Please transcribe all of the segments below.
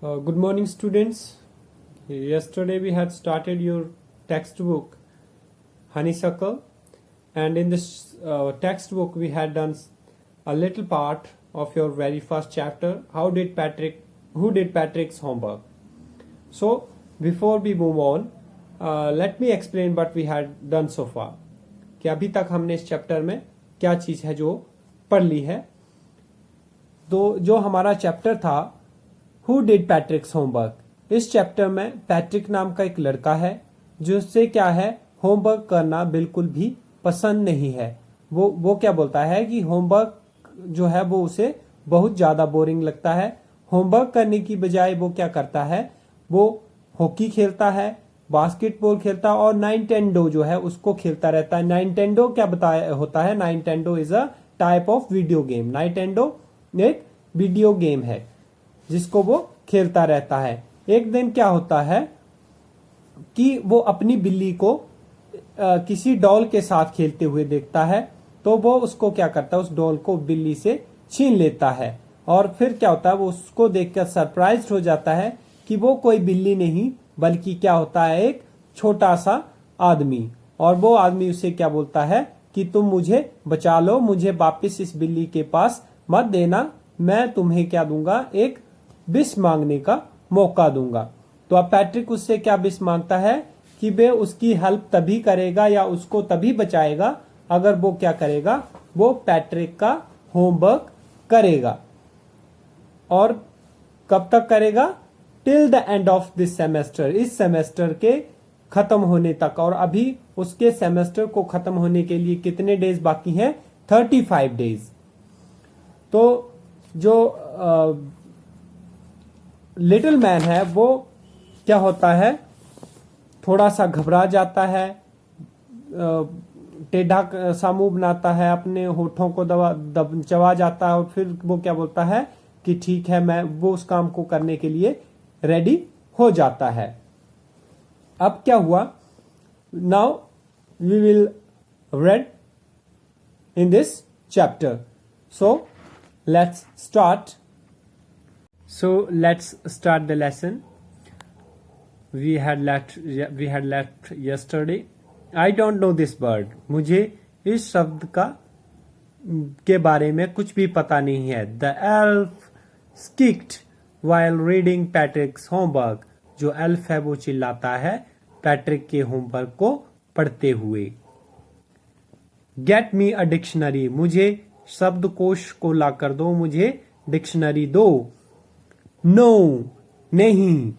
Good morning, students. Yesterday we had started your textbook Honeysuckle, and in this textbook we had done a little part of your very first chapter. Who did Patrick's homework? So before we move on, let me explain what we had done so far. कि अभी तक हमने इस chapter में क्या चीज है जो पढ़ ली है. तो जो हमारा चैप्टर था हु डिड पैट्रिक्स होमवर्क, इस चैप्टर में पैट्रिक नाम का एक लड़का है जिससे क्या है होमवर्क करना बिल्कुल भी पसंद नहीं है. वो क्या बोलता है कि होमवर्क जो है वो उसे बहुत ज्यादा बोरिंग लगता है. होमवर्क करने की बजाय वो क्या करता है, वो हॉकी खेलता है, बास्केटबॉल खेलता है और नाइनटेंडो जो है उसको खेलता रहता है. नाइनटेंडो क्या बताया होता है, Nintendo is a type of video game. Nintendo एक वीडियो गेम है जिसको वो खेलता रहता है. एक दिन क्या होता है कि वो अपनी बिल्ली को किसी डॉल के साथ खेलते हुए देखता है, तो वो उसको क्या करता है, उस डॉल को बिल्ली से छीन लेता है. और फिर क्या होता है, वो उसको देखकर सरप्राइज हो जाता है कि वो कोई बिल्ली नहीं बल्कि क्या होता है, एक छोटा सा आदमी. और वो आदमी उसे क्या बोलता है कि तुम मुझे बचा लो, मुझे वापस इस बिल्ली के पास मत देना, मैं तुम्हें क्या दूंगा, एक विश मांगने का मौका दूंगा. तो अब पैट्रिक उससे क्या विश मांगता है कि वे उसकी हेल्प तभी करेगा या उसको तभी बचाएगा अगर वो क्या करेगा, वो पैट्रिक का होमवर्क करेगा. और कब तक करेगा, till the end of this semester, इस सेमेस्टर के खत्म होने तक. और अभी उसके सेमेस्टर को खत्म होने के लिए कितने डेज बाकी हैं, 35 डेज. तो जो लिटिल मैन है वो क्या होता है, थोड़ा सा घबरा जाता है, टेढ़ा सा मुंह बनाता है, अपने होठों को चबा जाता है और फिर वो क्या बोलता है कि ठीक है, मैं वो उस काम को करने के लिए रेडी हो जाता है. अब क्या हुआ, now we will read in this chapter. So let's start. So let's start the lesson. We had left yesterday. I don't know this word. मुझे इस शब्द के बारे में कुछ भी पता नहीं है. The elf squeaked while reading Patrick's homework. जो एल्फ है वो चिल्लाता है पैट्रिक के होमवर्क को पढ़ते हुए. Get me a dictionary. मुझे शब्दकोश को ला कर दो, मुझे डिक्शनरी दो. नो, नहीं.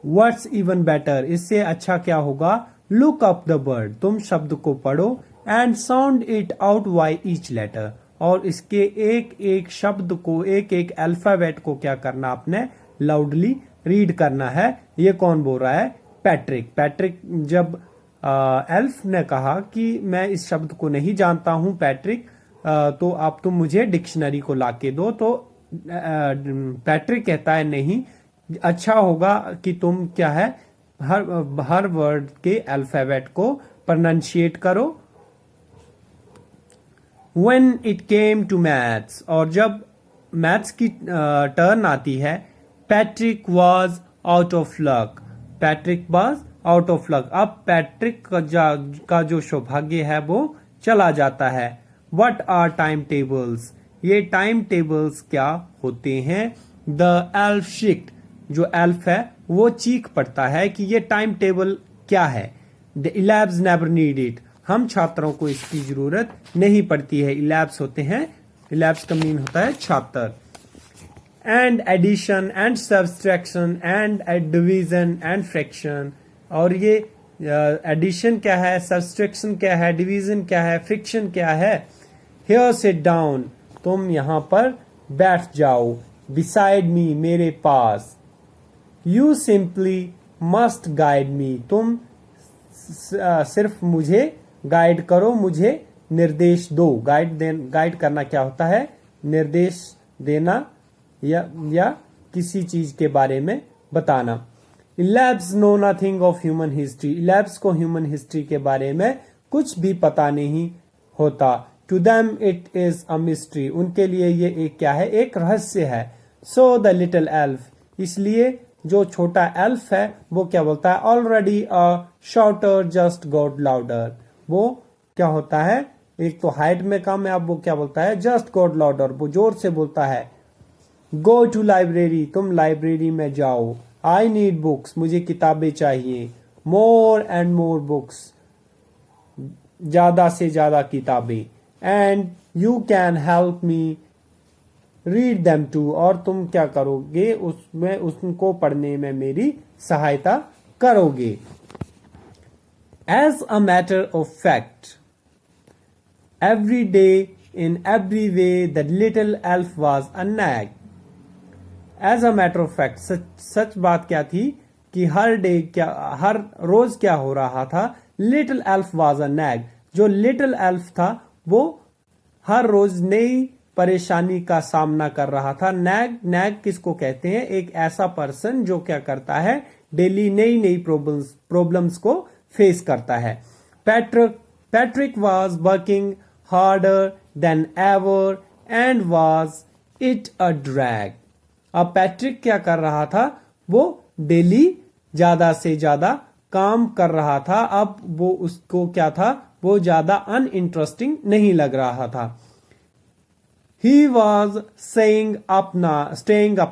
What's even better, इससे अच्छा क्या होगा, लुक अप द वर्ड, तुम शब्द को पढ़ो, and sound it out by each letter, और इसके एक एक शब्द को, एक एक अल्फाबेट को क्या करना, आपने लाउडली रीड करना है. ये कौन बोल रहा है, पैट्रिक. पैट्रिक जब एल्फ ने कहा कि मैं इस शब्द को नहीं जानता हूं पैट्रिक, तो आप तुम मुझे डिक्शनरी को लाके दो, तो पैट्रिक कहता है नहीं, अच्छा होगा कि तुम क्या है, हर वर्ड के अल्फाबेट को प्रोनाउंशिएट करो. When it came to maths, और जब मैथ्स की टर्न आती है, Patrick was out of luck. Patrick was out of luck. अब पैट्रिक का जो सौभाग्य है वो चला जाता है. What are टाइम टेबल्स, ये टाइम टेबल्स क्या होते हैं. द एल्फ शिक्ड, जो एल्फ है वो चीख पड़ता है कि ये टाइम टेबल क्या है. द इलैब्स नेवर नीड इट, हम छात्रों को इसकी जरूरत नहीं पड़ती है. इलैब्स होते हैं, इलैब्स का मीन होता है छात्र. And addition and subtraction and division and fraction, और ये एडिशन क्या है, सब्सट्रैक्शन क्या है, डिवीजन क्या है, फ्रिक्शन क्या है. हियर सिट डाउन, तुम यहां पर बैठ जाओ. बिसाइड मी, मेरे पास. You simply must guide me, तुम सिर्फ मुझे गाइड करो, मुझे निर्देश दो. गाइड करना क्या होता है, निर्देश देना या किसी चीज के बारे में बताना. Elabs know nothing of human history, Elabs को ह्यूमन हिस्ट्री के बारे में कुछ भी पता नहीं होता. To them it is a mystery, उनके लिए ये एक क्या है, एक रहस्य है. सो द लिटिल एल्फ, इसलिए जो छोटा एल्फ है वो क्या बोलता है, already a shorter just got louder. वो क्या होता है, एक तो हाइट में कम है, अब वो क्या बोलता है, जस्ट गॉट लाउडर, वो जोर से बोलता है। गो टू लाइब्रेरी, तुम लाइब्रेरी में जाओ। आई नीड बुक्स, मुझे किताबें चाहिए। मोर एंड मोर बुक्स, ज्यादा से ज्यादा किताबें। And you can help me read them too, और तुम क्या करोगे, उसमें उनको पढ़ने में मेरी सहायता करोगे। As a matter of fact, every day in every way the little elf was a nag. As a matter of fact, सच बात क्या थी कि हर डे क्या, हर रोज क्या हो रहा था, little elf was a nag. जो लिटिल एल्फ था वो हर रोज नई परेशानी का सामना कर रहा था। नैग, नैग किसको कहते हैं, एक ऐसा पर्सन जो क्या करता है, डेली नई नई प्रॉब्लम्स को फेस करता है। Patrick was working harder than ever and was it a drag. अब पैट्रिक क्या कर रहा था, वो डेली ज्यादा से ज्यादा काम कर रहा था। अब वो उसको क्या था, वो ज्यादा अनइंटरेस्टिंग नहीं लग रहा था। He was staying up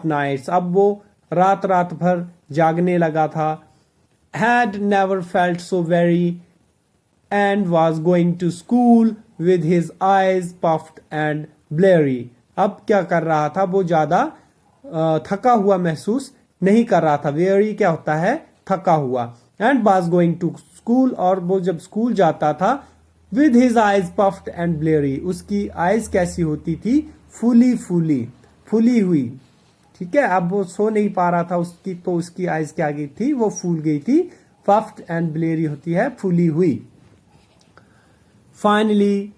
nights, अब वो रात रात भर जागने लगा था। Had never felt so very and was going to school with his eyes puffed and bleary। अब क्या कर रहा था, वो ज्यादा थका हुआ महसूस नहीं कर रहा था। वेरी क्या होता है, थका हुआ। And was going to school, और वो जब स्कूल जाता था, with his eyes puffed and bleary, उसकी आईज कैसी होती थी, फूली हुई। ठीक है, अब वो सो नहीं पा रहा था उसकी, तो उसकी आईज क्या गई थी, वो फूल गई थी। puffed and bleary होती है फूली हुई। Finally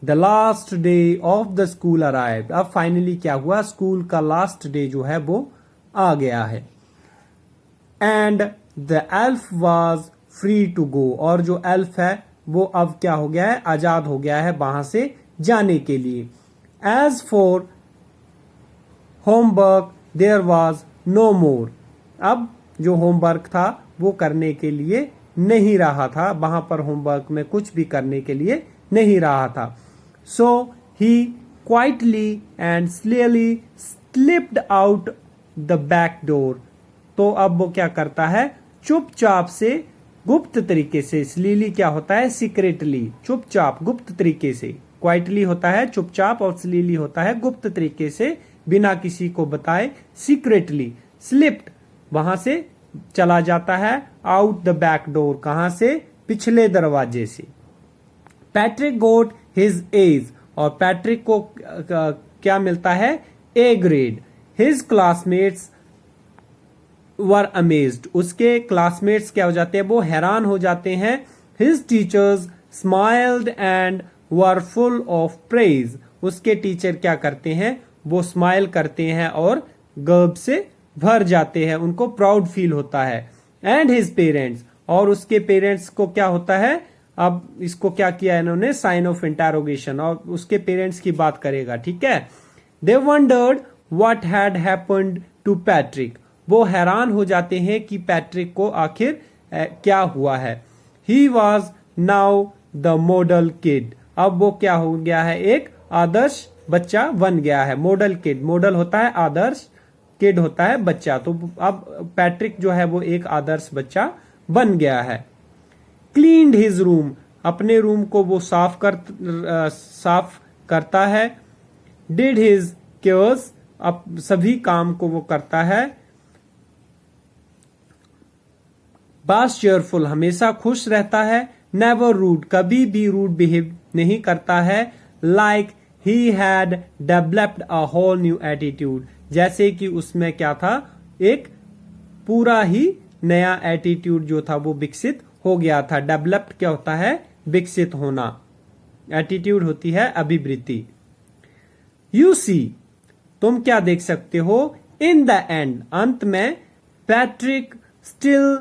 the last day of the school arrived. अब फाइनली क्या हुआ, स्कूल का लास्ट डे जो है वो आ गया है। And the elf was free to go, और जो एल्फ है वो अब क्या हो गया है, आजाद हो गया है वहां से जाने के लिए। As for homework there was no more. अब जो होमवर्क था वो करने के लिए नहीं रहा था, वहां पर होमवर्क में कुछ भी करने के लिए नहीं रहा था। So he quietly and slyly slipped out the back door. तो अब वो क्या करता है, चुपचाप से, गुप्त तरीके से। स्लीली क्या होता है, सीक्रेटली, चुपचाप गुप्त तरीके से। क्वाइटली होता है चुपचाप, और स्लीली होता है गुप्त तरीके से, बिना किसी को बताए, सीक्रेटली। स्लिप्ड वहां से चला जाता है, आउट द बैक डोर, कहां से, पिछले दरवाजे से। पैट्रिक गोट हिज एज, और पैट्रिक को क्या मिलता है, A grade. His classmates were amazed, उसके क्लासमेट्स क्या हो जाते हैं, वो हैरान हो जाते हैं। His teachers smiled and were full of praise, उसके टीचर क्या करते हैं, वो स्माइल करते हैं और गर्व से भर जाते हैं, उनको प्राउड फील होता है। एंड हिज पेरेंट्स, और उसके पेरेंट्स को क्या होता है, अब इसको क्या किया इन्होंने, साइन ऑफ इंटेरोगेशन, और उसके पेरेंट्स की बात करेगा, ठीक है। They wondered what had happened to Patrick, वो हैरान हो जाते हैं कि पैट्रिक को आखिर क्या हुआ है। He was now the model kid, अब वो क्या हो गया है, एक आदर्श बच्चा बन गया है। मॉडल किड, मॉडल होता है आदर्श, किड होता है बच्चा, तो अब पैट्रिक जो है वो एक आदर्श बच्चा बन गया है। क्लीन्ड हिज रूम, अपने रूम को वो साफ करता है। डिड हिज केयर्स, अब सभी काम को वो करता है। बास चेयरफुल, हमेशा खुश रहता है। नेवर रूड, कभी भी रूड बिहेव नहीं करता है। Like he had developed a whole new attitude, जैसे कि उसमें क्या था, एक पूरा ही नया एटीट्यूड जो था वो विकसित हो गया था। डेवलप्ड क्या होता है, विकसित होना। एटीट्यूड होती है अभिवृत्ति। यू सी, तुम क्या देख सकते हो, इन द एंड, अंत में, Patrick still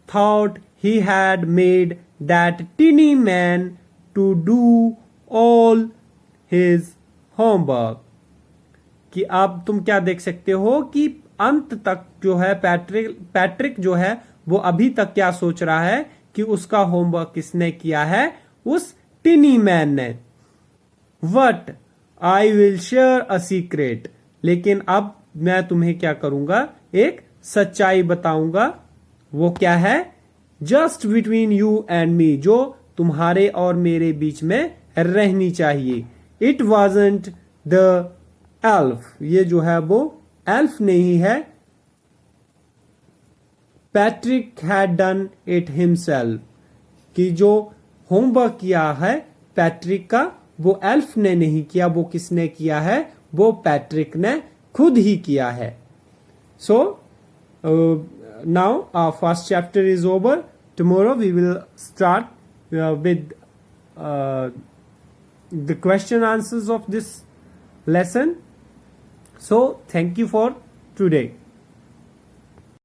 thought he had made that tiny man to do all his homework, कि अब तुम क्या देख सकते हो कि अंत तक जो है पैट्रिक जो है वो अभी तक क्या सोच रहा है कि उसका होमवर्क किसने किया है, उस टिनी मैन ने। What I will share a secret, लेकिन अब मैं तुम्हें क्या करूंगा, एक सच्चाई बताऊंगा। वो क्या है, just between you and me, जो तुम्हारे और मेरे बीच में रहनी चाहिए। इट वॉजंट द एल्फ, ये जो है वो एल्फ नहीं है। Patrick had done it himself, कि जो होमवर्क किया है पैट्रिक का, वो एल्फ ने नहीं किया, वो किसने किया है, वो पैट्रिक ने खुद ही किया है। So now our first chapter is over. Tomorrow we will start with the question answers of this lesson. So thank you for today.